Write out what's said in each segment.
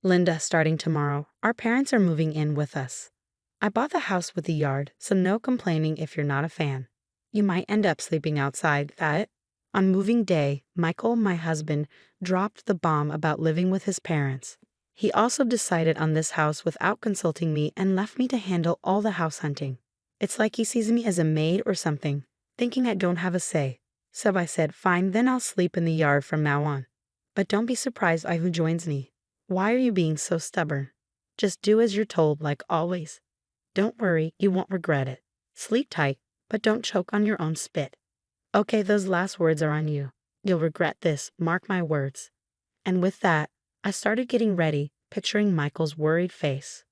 Linda, starting tomorrow, our parents are moving in with us. I bought the house with the yard, so no complaining if you're not a fan. You might end up sleeping outside, that. On moving day, Michael, my husband, dropped the bomb about living with his parents. He also decided on this house without consulting me and left me to handle all the house hunting. It's like he sees me as a maid or something, thinking I don't have a say. So I said, fine, then I'll sleep in the yard from now on. But don't be surprised by who joins me. Why are you being so stubborn? Just do as you're told, like always. Don't worry, you won't regret it. Sleep tight, but don't choke on your own spit. Okay, those last words are on you. You'll regret this, mark my words. And with that, I started getting ready, picturing Michael's worried face.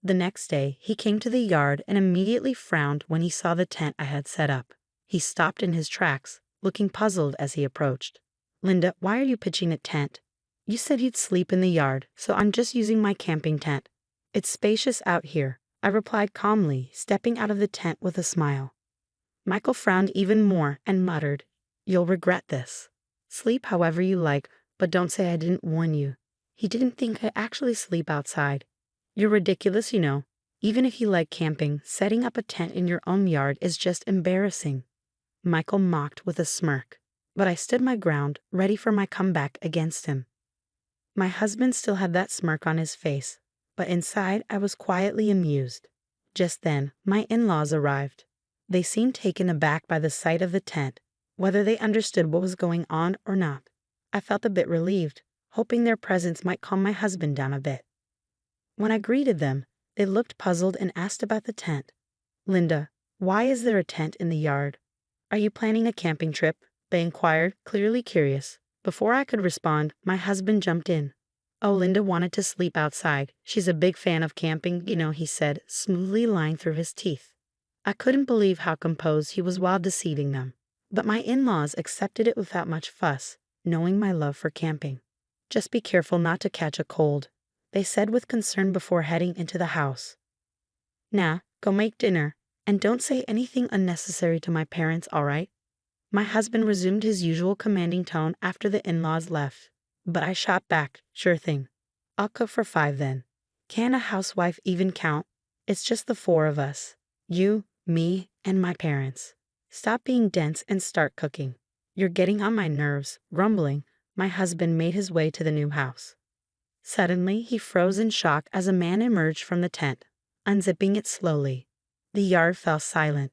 The next day, he came to the yard and immediately frowned when he saw the tent I had set up. He stopped in his tracks, looking puzzled as he approached. Linda, why are you pitching a tent? You said you'd sleep in the yard, so I'm just using my camping tent. It's spacious out here, I replied calmly, stepping out of the tent with a smile. Michael frowned even more and muttered, You'll regret this. Sleep however you like, but don't say I didn't warn you. He didn't think I actually sleep outside. You're ridiculous, you know. Even if you like camping, setting up a tent in your own yard is just embarrassing. Michael mocked with a smirk, but I stood my ground, ready for my comeback against him. My husband still had that smirk on his face, but inside I was quietly amused. Just then, my in-laws arrived. They seemed taken aback by the sight of the tent, whether they understood what was going on or not. I felt a bit relieved, hoping their presence might calm my husband down a bit. When I greeted them, they looked puzzled and asked about the tent. Linda, why is there a tent in the yard? Are you planning a camping trip? They inquired, clearly curious. Before I could respond, my husband jumped in. Oh, Linda wanted to sleep outside. She's a big fan of camping, you know, he said, smoothly lying through his teeth. I couldn't believe how composed he was while deceiving them. But my in-laws accepted it without much fuss, knowing my love for camping. Just be careful not to catch a cold, they said with concern before heading into the house. Now, go make dinner, and don't say anything unnecessary to my parents, all right? My husband resumed his usual commanding tone after the in-laws left, but I shot back, sure thing. I'll cook for 5 then. Can a housewife even count? It's just the 4 of us. You, me, and my parents. Stop being dense and start cooking. You're getting on my nerves. Grumbling, my husband made his way to the new house. Suddenly, he froze in shock as a man emerged from the tent, unzipping it slowly. The yard fell silent.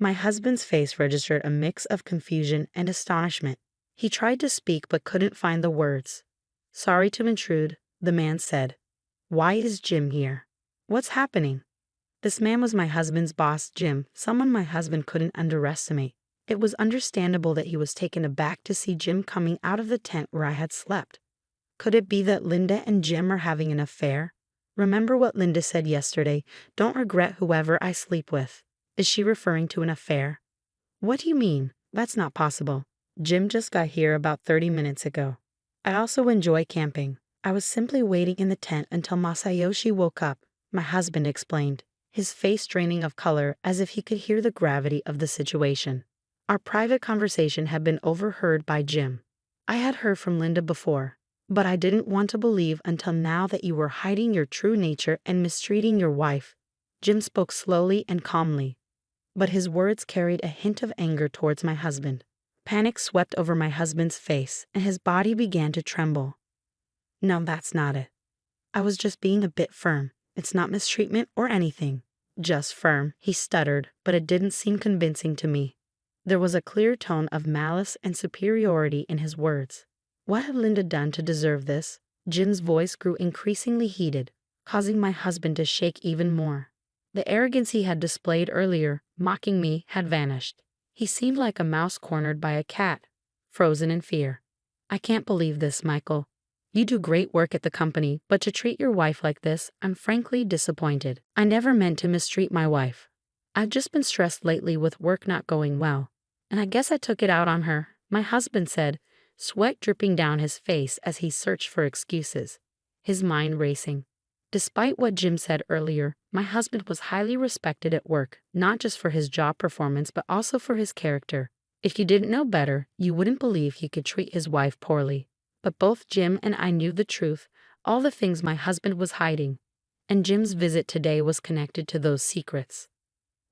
My husband's face registered a mix of confusion and astonishment. He tried to speak but couldn't find the words. Sorry to intrude, the man said. Why is Jim here? What's happening? This man was my husband's boss, Jim, someone my husband couldn't underestimate. It was understandable that he was taken aback to see Jim coming out of the tent where I had slept. Could it be that Linda and Jim are having an affair? Remember what Linda said yesterday, don't regret whoever I sleep with. Is she referring to an affair? What do you mean? That's not possible. Jim just got here about 30 minutes ago. I also enjoy camping. I was simply waiting in the tent until Masayoshi woke up, my husband explained, his face draining of color as if he could hear the gravity of the situation. Our private conversation had been overheard by Jim. I had heard from Linda before, but I didn't want to believe until now that you were hiding your true nature and mistreating your wife. Jim spoke slowly and calmly, but his words carried a hint of anger towards my husband. Panic swept over my husband's face, and his body began to tremble. No, that's not it. I was just being a bit firm. It's not mistreatment or anything. Just firm, he stuttered, but it didn't seem convincing to me. There was a clear tone of malice and superiority in his words. What had Linda done to deserve this? Jim's voice grew increasingly heated, causing my husband to shake even more. The arrogance he had displayed earlier, mocking me, had vanished. He seemed like a mouse cornered by a cat, frozen in fear. I can't believe this, Michael. You do great work at the company, but to treat your wife like this, I'm frankly disappointed. I never meant to mistreat my wife. I've just been stressed lately with work not going well, and I guess I took it out on her, my husband said, sweat dripping down his face as he searched for excuses, his mind racing. Despite what Jim said earlier, my husband was highly respected at work, not just for his job performance but also for his character. If you didn't know better, you wouldn't believe he could treat his wife poorly. But both Jim and I knew the truth. all the things my husband was hiding, and Jim's visit today was connected to those secrets.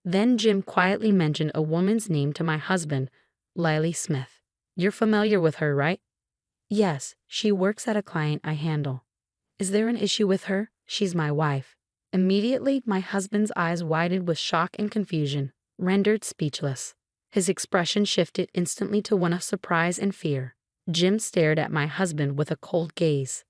Then Jim quietly mentioned a woman's name to my husband, Lily Smith. You're familiar with her, right? Yes, she works at a client I handle. Is there an issue with her? She's my wife. Immediately, my husband's eyes widened with shock and confusion, rendered speechless. His expression shifted instantly to one of surprise and fear. Jim stared at my husband with a cold gaze.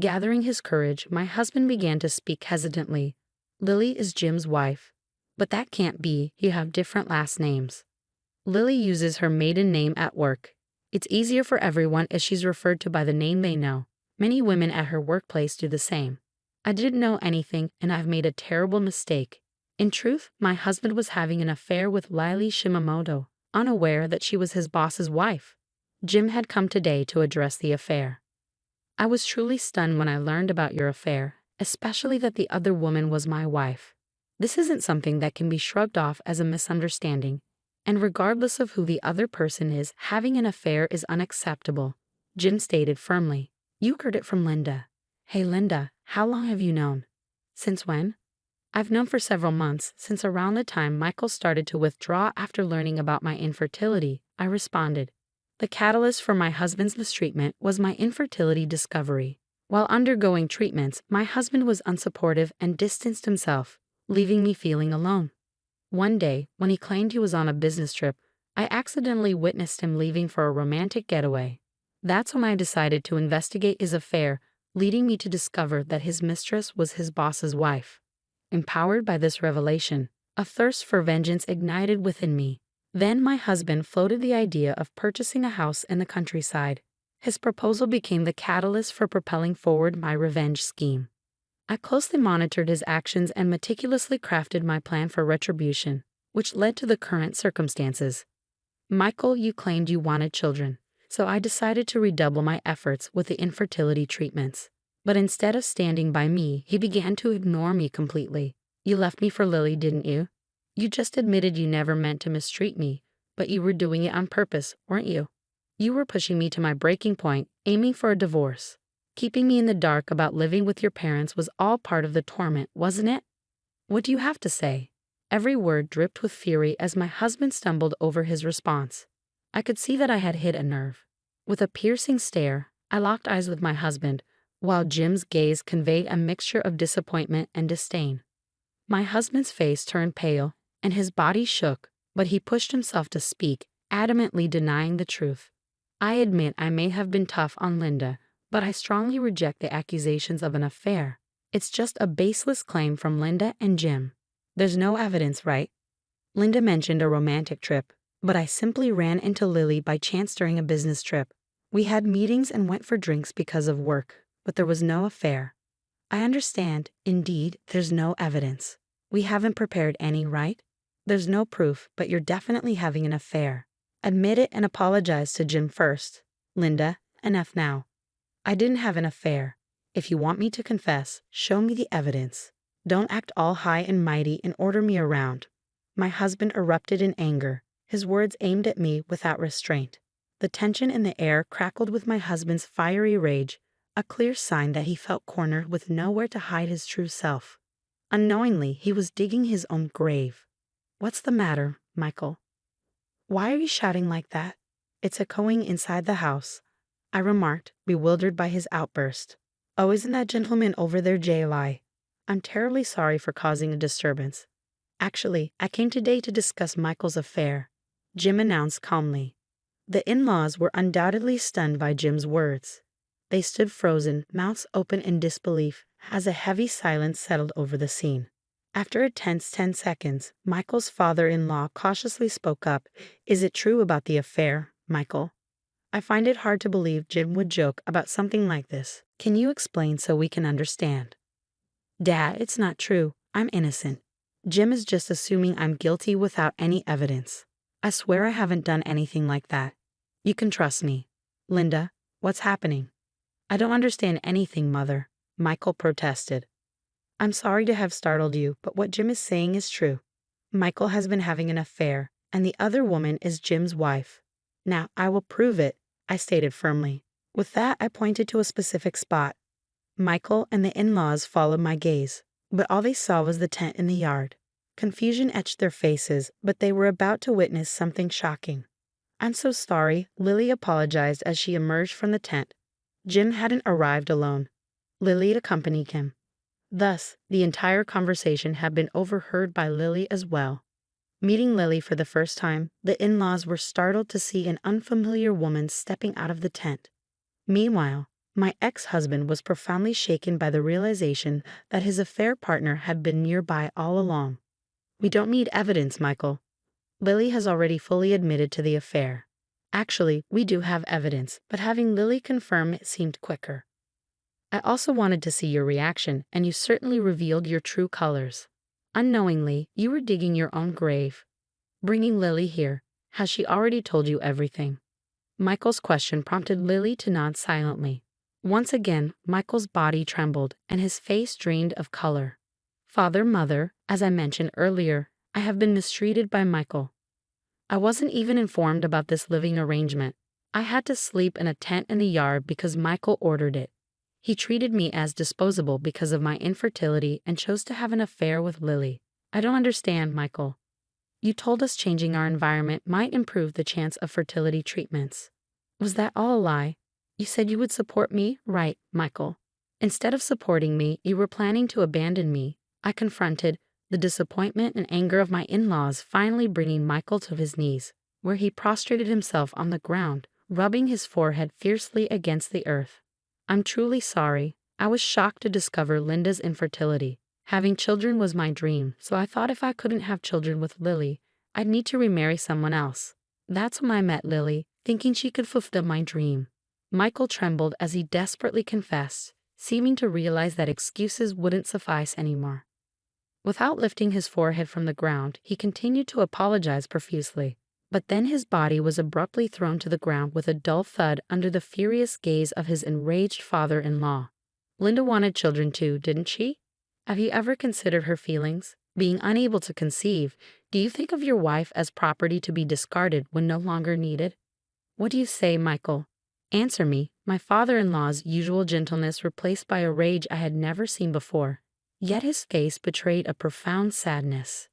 Gathering his courage, my husband began to speak hesitantly. Lily is Jim's wife. But that can't be, you have different last names. Lily uses her maiden name at work. It's easier for everyone if she's referred to by the name they know. Many women at her workplace do the same. I didn't know anything, and I've made a terrible mistake. In truth, my husband was having an affair with Lily Shimamoto, unaware that she was his boss's wife. Jim had come today to address the affair. I was truly stunned when I learned about your affair, especially that the other woman was my wife. This isn't something that can be shrugged off as a misunderstanding, and regardless of who the other person is, having an affair is unacceptable, Jim stated firmly. You heard it from Linda. Hey Linda, how long have you known? Since when? I've known for several months, since around the time Michael started to withdraw after learning about my infertility, I responded. The catalyst for my husband's mistreatment was my infertility discovery. While undergoing treatments, my husband was unsupportive and distanced himself, leaving me feeling alone. One day, when he claimed he was on a business trip, I accidentally witnessed him leaving for a romantic getaway. That's when I decided to investigate his affair, leading me to discover that his mistress was his boss's wife. Empowered by this revelation, a thirst for vengeance ignited within me. Then my husband floated the idea of purchasing a house in the countryside. His proposal became the catalyst for propelling forward my revenge scheme. I closely monitored his actions and meticulously crafted my plan for retribution, which led to the current circumstances. Michael, you claimed you wanted children, so I decided to redouble my efforts with the infertility treatments. But instead of standing by me, he began to ignore me completely. You left me for Lily, didn't you? You just admitted you never meant to mistreat me, but you were doing it on purpose, weren't you? You were pushing me to my breaking point, aiming for a divorce. Keeping me in the dark about living with your parents was all part of the torment, wasn't it? What do you have to say? Every word dripped with fury as my husband stumbled over his response. I could see that I had hit a nerve. With a piercing stare, I locked eyes with my husband, while Jim's gaze conveyed a mixture of disappointment and disdain. My husband's face turned pale, and his body shook, but he pushed himself to speak, adamantly denying the truth. I admit I may have been tough on Linda, but I strongly reject the accusations of an affair. It's just a baseless claim from Linda and Jim. There's no evidence, right? Linda mentioned a romantic trip, but I simply ran into Lily by chance during a business trip. We had meetings and went for drinks because of work, but there was no affair. I understand, indeed, there's no evidence. We haven't prepared any, right? There's no proof, but you're definitely having an affair. Admit it and apologize to Jim first. Linda, enough now. I didn't have an affair. If you want me to confess, show me the evidence. Don't act all high and mighty and order me around. My husband erupted in anger, his words aimed at me without restraint. The tension in the air crackled with my husband's fiery rage, a clear sign that he felt cornered with nowhere to hide his true self. Unknowingly, he was digging his own grave. What's the matter, Michael? Why are you shouting like that? It's echoing inside the house, I remarked, bewildered by his outburst. Oh, isn't that gentleman over there JLI? I'm terribly sorry for causing a disturbance. Actually, I came today to discuss Michael's affair, Jim announced calmly. The in-laws were undoubtedly stunned by Jim's words. They stood frozen, mouths open in disbelief, as a heavy silence settled over the scene. After a tense 10 seconds, Michael's father-in-law cautiously spoke up. Is it true about the affair, Michael? I find it hard to believe Jim would joke about something like this. Can you explain so we can understand? Dad, it's not true. I'm innocent. Jim is just assuming I'm guilty without any evidence. I swear I haven't done anything like that. You can trust me. Linda, what's happening? I don't understand anything, Mother, Michael protested. I'm sorry to have startled you, but what Jim is saying is true. Michael has been having an affair, and the other woman is Jim's wife. Now, I will prove it, I stated firmly. With that, I pointed to a specific spot. Michael and the in-laws followed my gaze, but all they saw was the tent in the yard. Confusion etched their faces, but they were about to witness something shocking. "I'm so sorry," Lily apologized as she emerged from the tent. Jim hadn't arrived alone. Lily had accompanied him. Thus, the entire conversation had been overheard by Lily as well. Meeting Lily for the first time, the in-laws were startled to see an unfamiliar woman stepping out of the tent. Meanwhile, my ex-husband was profoundly shaken by the realization that his affair partner had been nearby all along. "We don't need evidence, Michael. Lily has already fully admitted to the affair." "Actually, we do have evidence, but having Lily confirm it seemed quicker. I also wanted to see your reaction, and you certainly revealed your true colors. Unknowingly, you were digging your own grave. Bringing Lily here, has she already told you everything?" Michael's question prompted Lily to nod silently. Once again, Michael's body trembled, and his face drained of color. "Father, mother, as I mentioned earlier, I have been mistreated by Michael. I wasn't even informed about this living arrangement. I had to sleep in a tent in the yard because Michael ordered it. He treated me as disposable because of my infertility and chose to have an affair with Lily. I don't understand, Michael. You told us changing our environment might improve the chance of fertility treatments. Was that all a lie? You said you would support me, right, Michael? Instead of supporting me, you were planning to abandon me." I confronted, the disappointment and anger of my in-laws finally bringing Michael to his knees, where he prostrated himself on the ground, rubbing his forehead fiercely against the earth. "I'm truly sorry. I was shocked to discover Linda's infertility. Having children was my dream, so I thought if I couldn't have children with Lily, I'd need to remarry someone else. That's when I met Lily, thinking she could fulfill my dream." Michael trembled as he desperately confessed, seeming to realize that excuses wouldn't suffice anymore. Without lifting his forehead from the ground, he continued to apologize profusely. But then his body was abruptly thrown to the ground with a dull thud under the furious gaze of his enraged father-in-law. "Linda wanted children too, didn't she? Have you ever considered her feelings? Being unable to conceive, do you think of your wife as property to be discarded when no longer needed? What do you say, Michael? Answer me." My father-in-law's usual gentleness replaced by a rage I had never seen before. Yet his face betrayed a profound sadness.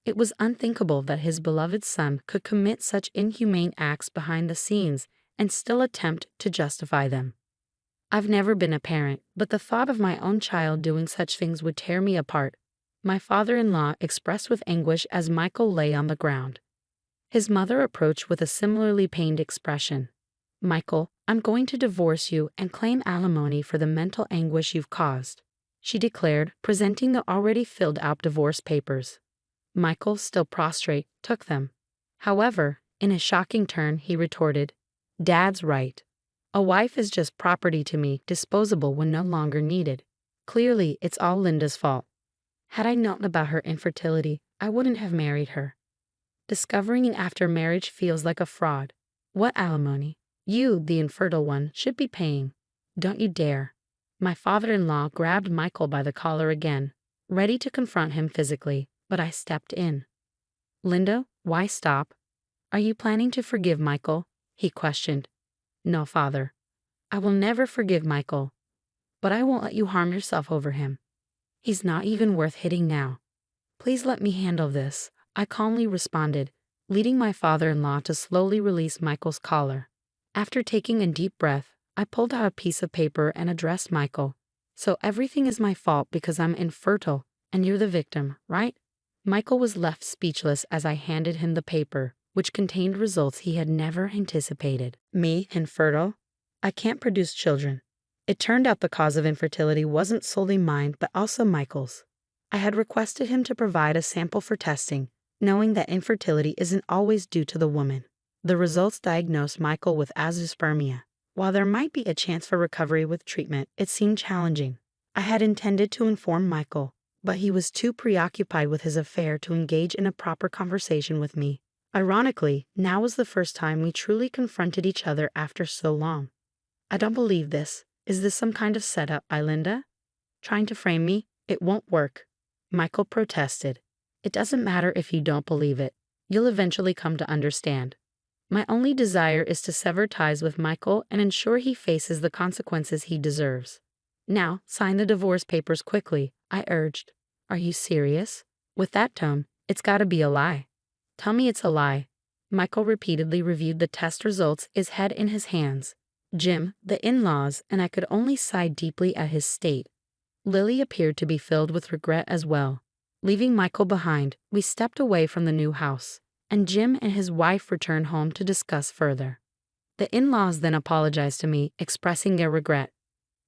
It was unthinkable that his beloved son could commit such inhumane acts behind the scenes and still attempt to justify them. "I've never been a parent, but the thought of my own child doing such things would tear me apart," my father-in-law expressed with anguish as Michael lay on the ground. His mother approached with a similarly pained expression. "Michael, I'm going to divorce you and claim alimony for the mental anguish you've caused," she declared, presenting the already filled-out divorce papers. Michael, still prostrate, took them. However, in a shocking turn, he retorted, "Dad's right. A wife is just property to me, disposable when no longer needed. Clearly, it's all Linda's fault. Had I known about her infertility, I wouldn't have married her. Discovering it after marriage feels like a fraud. What alimony? You, the infertile one, should be paying. Don't you dare." My father-in-law grabbed Michael by the collar again, ready to confront him physically, but I stepped in. "Linda, why stop? Are you planning to forgive Michael?" he questioned. "No, father. I will never forgive Michael. But I won't let you harm yourself over him. He's not even worth hitting now. Please let me handle this," I calmly responded, leading my father-in-law to slowly release Michael's collar. After taking a deep breath, I pulled out a piece of paper and addressed Michael. "So everything is my fault because I'm infertile, and you're the victim, right?" Michael was left speechless as I handed him the paper, which contained results he had never anticipated. "Me, infertile? I can't produce children." It turned out the cause of infertility wasn't solely mine, but also Michael's. I had requested him to provide a sample for testing, knowing that infertility isn't always due to the woman. The results diagnosed Michael with azoospermia. While there might be a chance for recovery with treatment, it seemed challenging. I had intended to inform Michael, but he was too preoccupied with his affair to engage in a proper conversation with me. Ironically, now was the first time we truly confronted each other after so long. "I don't believe this. Is this some kind of setup by Linda? Trying to frame me? It won't work," Michael protested. "It doesn't matter if you don't believe it. You'll eventually come to understand. My only desire is to sever ties with Michael and ensure he faces the consequences he deserves. Now, sign the divorce papers quickly, I urged. Are you serious? With that tone, it's gotta be a lie. Tell me it's a lie. Michael repeatedly reviewed the test results, his head in his hands. Jim, the in-laws, and I could only sigh deeply at his state. Lily appeared to be filled with regret as well. Leaving Michael behind, we stepped away from the new house, and Jim and his wife returned home to discuss further. The in-laws then apologized to me, expressing their regret.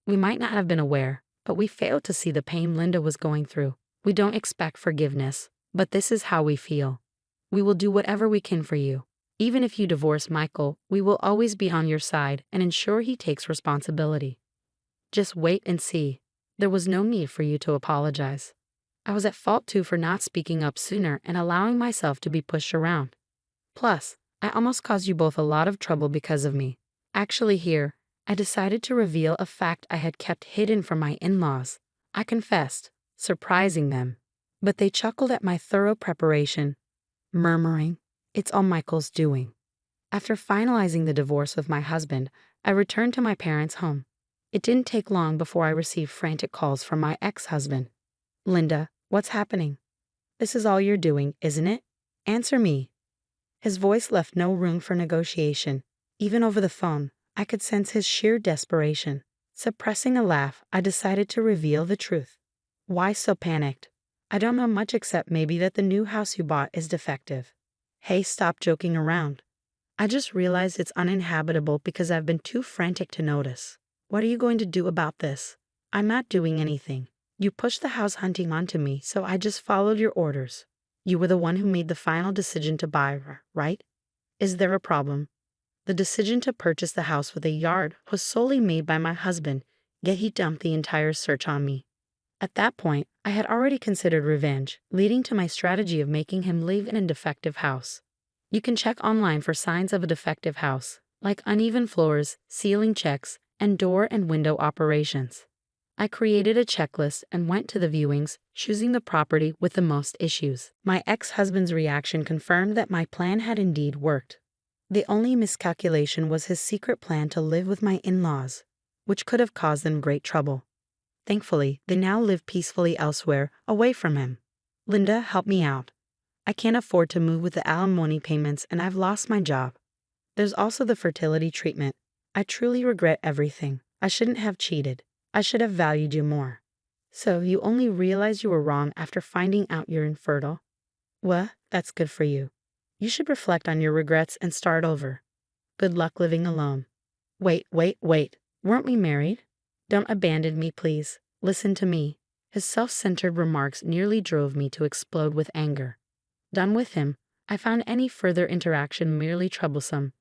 We might not have been aware, but we failed to see the pain Linda was going through. We don't expect forgiveness, but this is how we feel. We will do whatever we can for you. Even if you divorce Michael, we will always be on your side and ensure he takes responsibility. Just wait and see. There was no need for you to apologize. I was at fault too for not speaking up sooner and allowing myself to be pushed around. Plus, I almost caused you both a lot of trouble because of me. Actually here, I decided to reveal a fact I had kept hidden from my in-laws. I confessed, surprising them. But they chuckled at my thorough preparation, murmuring, "It's all Michael's doing." After finalizing the divorce with my husband, I returned to my parents' home. It didn't take long before I received frantic calls from my ex-husband. "Linda, what's happening? This is all you're doing, isn't it? Answer me." His voice left no room for negotiation. Even over the phone, I could sense his sheer desperation. Suppressing a laugh, I decided to reveal the truth. "Why so panicked? I don't know much except maybe that the new house you bought is defective." "Hey, stop joking around. I just realized it's uninhabitable because I've been too frantic to notice. What are you going to do about this?" "I'm not doing anything. You pushed the house hunting onto me, so I just followed your orders. You were the one who made the final decision to buy her, right? Is there a problem?" The decision to purchase the house with a yard was solely made by my husband, yet he dumped the entire search on me. At that point, I had already considered revenge, leading to my strategy of making him live in a defective house. You can check online for signs of a defective house, like uneven floors, ceiling checks, and door and window operations. I created a checklist and went to the viewings, choosing the property with the most issues. My ex-husband's reaction confirmed that my plan had indeed worked. The only miscalculation was his secret plan to live with my in-laws, which could have caused them great trouble. Thankfully, they now live peacefully elsewhere, away from him. "Linda, help me out. I can't afford to move with the alimony payments and I've lost my job. There's also the fertility treatment. I truly regret everything. I shouldn't have cheated. I should have valued you more." "So you only realized you were wrong after finding out you're infertile? Well, that's good for you. You should reflect on your regrets and start over. Good luck living alone." Wait. Weren't we married? Don't abandon me, please. Listen to me." His self-centered remarks nearly drove me to explode with anger. Done with him, I found any further interaction merely troublesome.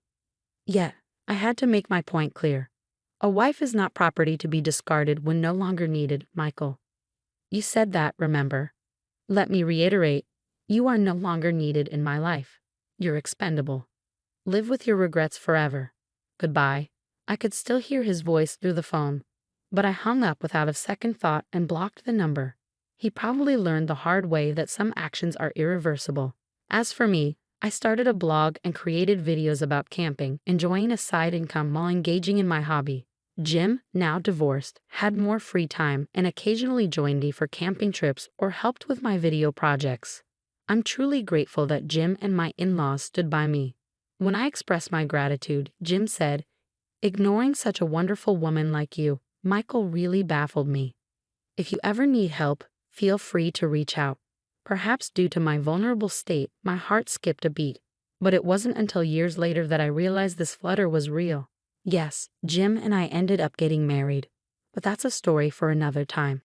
Yet, I had to make my point clear. A wife is not property to be discarded when no longer needed, Michael. You said that, remember? Let me reiterate, you are no longer needed in my life. You're expendable. Live with your regrets forever. Goodbye. I could still hear his voice through the phone, but I hung up without a second thought and blocked the number. He probably learned the hard way that some actions are irreversible. As for me, I started a blog and created videos about camping, enjoying a side income while engaging in my hobby. Jim, now divorced, had more free time and occasionally joined me for camping trips or helped with my video projects. I'm truly grateful that Jim and my in-laws stood by me. When I expressed my gratitude, Jim said, "Ignoring such a wonderful woman like you, Michael, really baffled me. If you ever need help, feel free to reach out." Perhaps due to my vulnerable state, my heart skipped a beat, but it wasn't until years later that I realized this flutter was real. Yes, Jim and I ended up getting married, but that's a story for another time.